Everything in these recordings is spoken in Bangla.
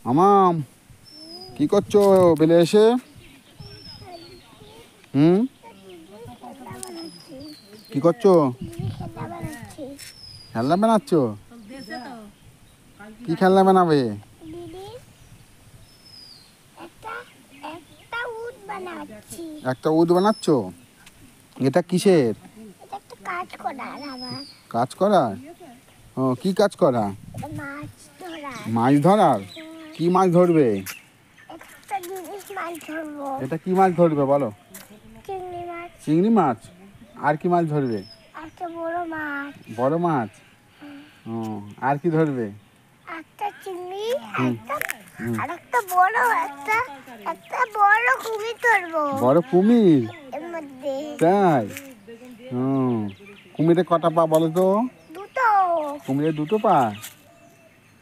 মামাম কি করছো বেলে এসে? হুম, কি করছো? খেলনা বানাচ্ছ? কি খেলনা বানাবে? একটা উট বানাচ্ছ? এটা কিসের কাজ করার? ও, কি কাজ করা? মাছ ধরার? কি মাছ ধরবে? এটা কি মাছ ধরবে বলো? চিংড়ি মাছ। আর কি মাছ ধরবে? বড় মাছ। ও, আর কি ধরবে? একটা চিংড়ি, আর একটা বড় কুমির ধরবো। বড় কুমির? এর মধ্যে তাই? ও, কুমিরের কটা পা বলো তো? দুটো। কুমিরের দুটো পা?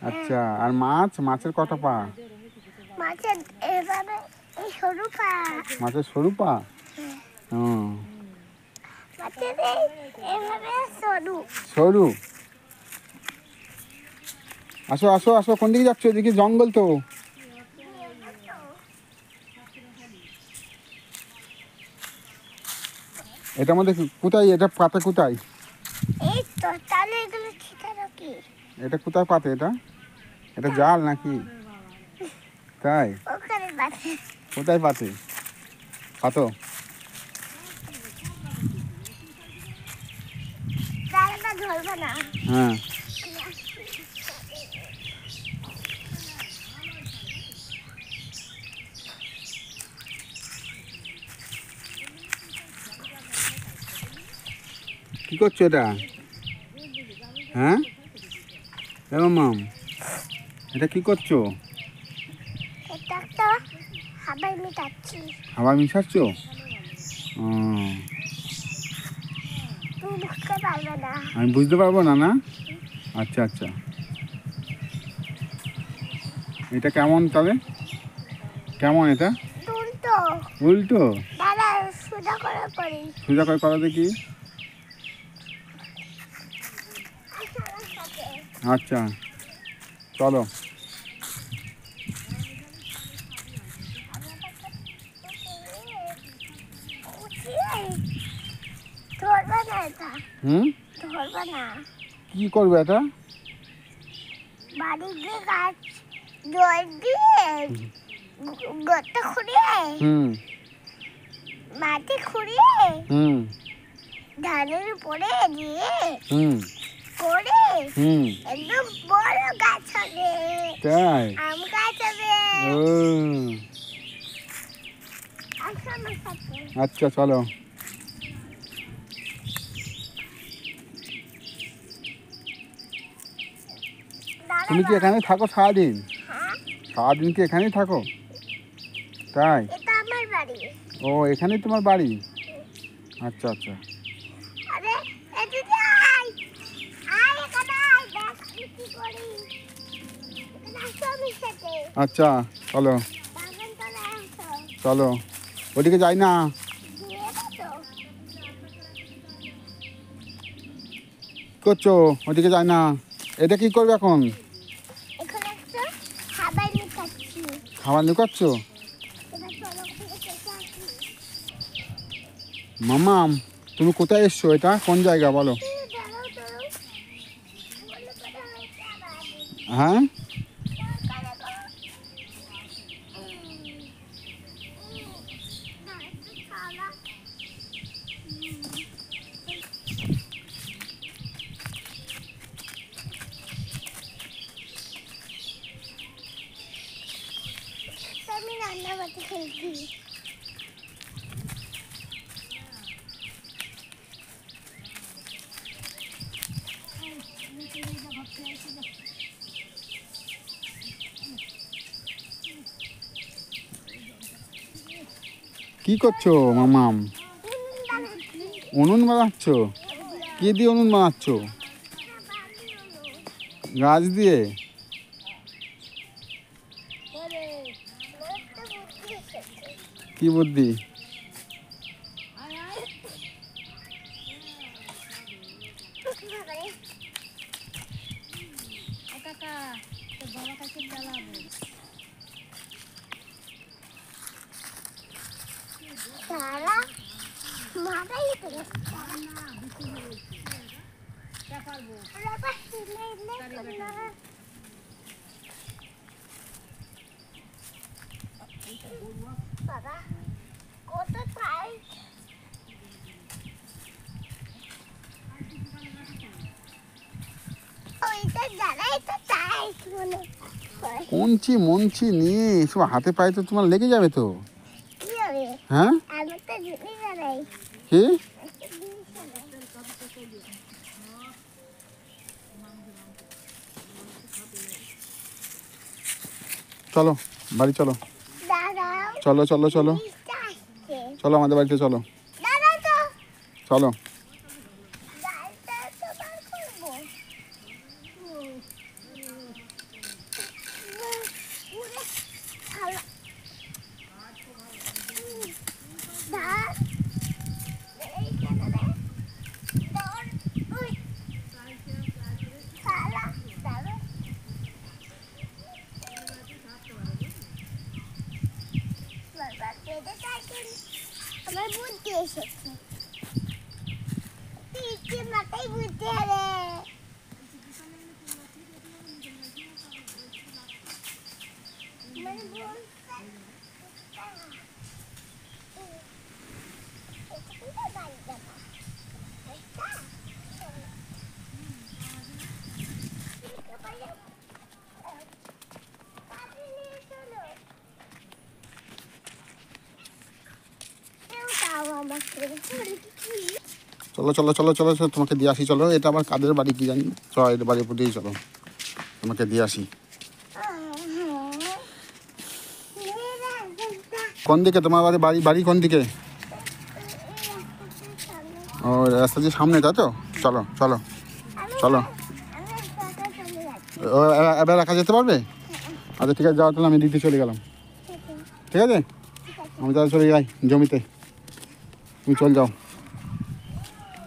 আচ্ছা, আর মাছের কটা পা? মাছের এভাবে এই সরু পা। মাছের সরু পা? ও, মাছের এভাবে সরু। সরু। আসো আসো আসো, কোন দিকে যাচ্ছ? এদিকে জঙ্গল তো। এটার মধ্যে কোথায়? এটা পাতে কোথায়? এই তো, তাহলে এগুলো ঠিকানা কি? এটা কোথায় পাতে? এটা এটা জাল নাকি? তাই? ওখানে বাসে। কোথায় পাতে? পাতো? তাহলে ধরবো না। হ্যাঁ। কি করছো এটা? হ্যাঁ, মাম এটা কি করছো? এটা একটা হাবাই মিটাচ্ছি। হাওয়া মিশাচ্ছ? ও, তুমি বুঝতে পারবে না। আমি বুঝতে পারবো না? না, আচ্ছা আচ্ছা। এটা কেমন তাহলে? কেমন এটা? উল্টো। উল্টো? দাদা সোজা করে করি। সোজা করে করো দেখি। আচ্ছা, চলো। ধরবে না এটা। হুম, ধরবে না। কি করবে এটা? বাড়ি গিয়ে গাছ জল দিয়ে গর্ত খুঁড়িয়ে হুম মাটি খুঁড়িয়ে হুম ধানের উপরে দিয়ে হুম করে হুম একদম বড় গাছ হবে। তাই? আম গাছ হবে। ও, আসো আমার সাথে। আচ্ছা চলো। দাদা তুমি কি এখানে থাকো সারাদিন? হ্যাঁ, সারাদিন কি এখানেই থাকো? তাই? এটা আমার বাড়ি। ও, এখানেই তোমার বাড়ি? আচ্ছা আচ্ছা। আরে এদিকে আয়, আয় এখানে আয়, দেখ আমি কি করি। এখানে আসো আমার সাথে। আচ্ছা চলো বাগান তলে আসো। চলো। ওদিকে যাই না। দিয়ে দাও। কি করছো? ওদিকে যাই না। এটা কি করবে এখন? এখানে একটা হাবাই মিটাচ্ছি। খাবার লুকাচ্ছ? এবার চলো ওখানে কেটে আসি। মামাম তুমি কোথায় এসছো? এটা কোন জায়গা বলো? দাঁড়াও দাঁড়াও, বলে কোথায় হয়েছে আবার। হ্যাঁ, দরকারে গো। না, একটু ছাড়া। আমি রান্না বাতি খেলছি। কি করছো মামাম? বানাচ্ছি। উনুন বানাচ্ছ? কি দিয়ে উনুন বানাচ্ছ? গাছ দিয়ে? কি বুদ্ধি? সারা মাথায় করে বাবা কত টাইট ওইটা দাঁড়াই তো টাইট মনে হয়। কঞ্চি মঞ্চি নিয়ে এসব হাতে পায়ে তো তোমার লেগে যাবে তো। কি হবে? হ্যাঁ আমি তো জিনিস দাঁড়াই কি চলো বাড়ি চলো, দাঁড়াও চলো চলো চলো জিনিসটা আসছে চলো আমাদের বাড়িতে চলো, দাঁড়াও তো চলো। গাড়িটা তো বার করবো পুরো থালা দাঁড় এইখানে রে দৌড় উই থালা দাঁড়ো বাবা পেটে থাকেন আমার বুদ্ধি এসেছে তিনটে মাথায় বুদ্ধি হবে মানে চলো চলো চলো চলো চলো তোমাকে দিয়ে আসি, চলো। এটা আবার কাদের বাড়ি কি জানি, চলো এটা বাড়ির উপর দিয়েই চলো, তোমাকে দিয়ে আসি। কোন দিকে তোমার বাড়ি? বাড়ি বাড়ি কোন দিকে? ও রাস্তা যে সামনে, তাই তো? চলো চলো চলো। ও এবার রাখা যেতে পারবে? আচ্ছা ঠিক আছে, যাও তাহলে আমি দিতে চলে গেলাম। ঠিক আছে, আমি তাহলে চলে যাই জমিতে, তুমি চল যাও,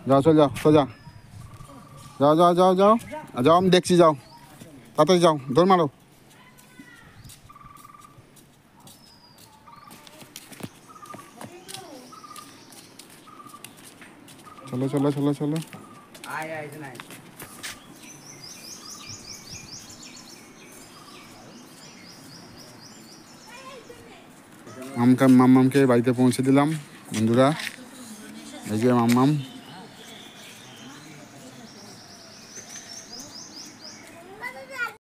যাও চল যাও, সোজা যাও যাও যাও যাও যাও, আমি দেখছি, যাও তাড়াতাড়ি যাও, দৌড় মারো। চলো চলো চলো চলো। মাম্মামকে বাড়িতে পৌঁছে দিলাম বন্ধুরা, এই যে মাম্মাম।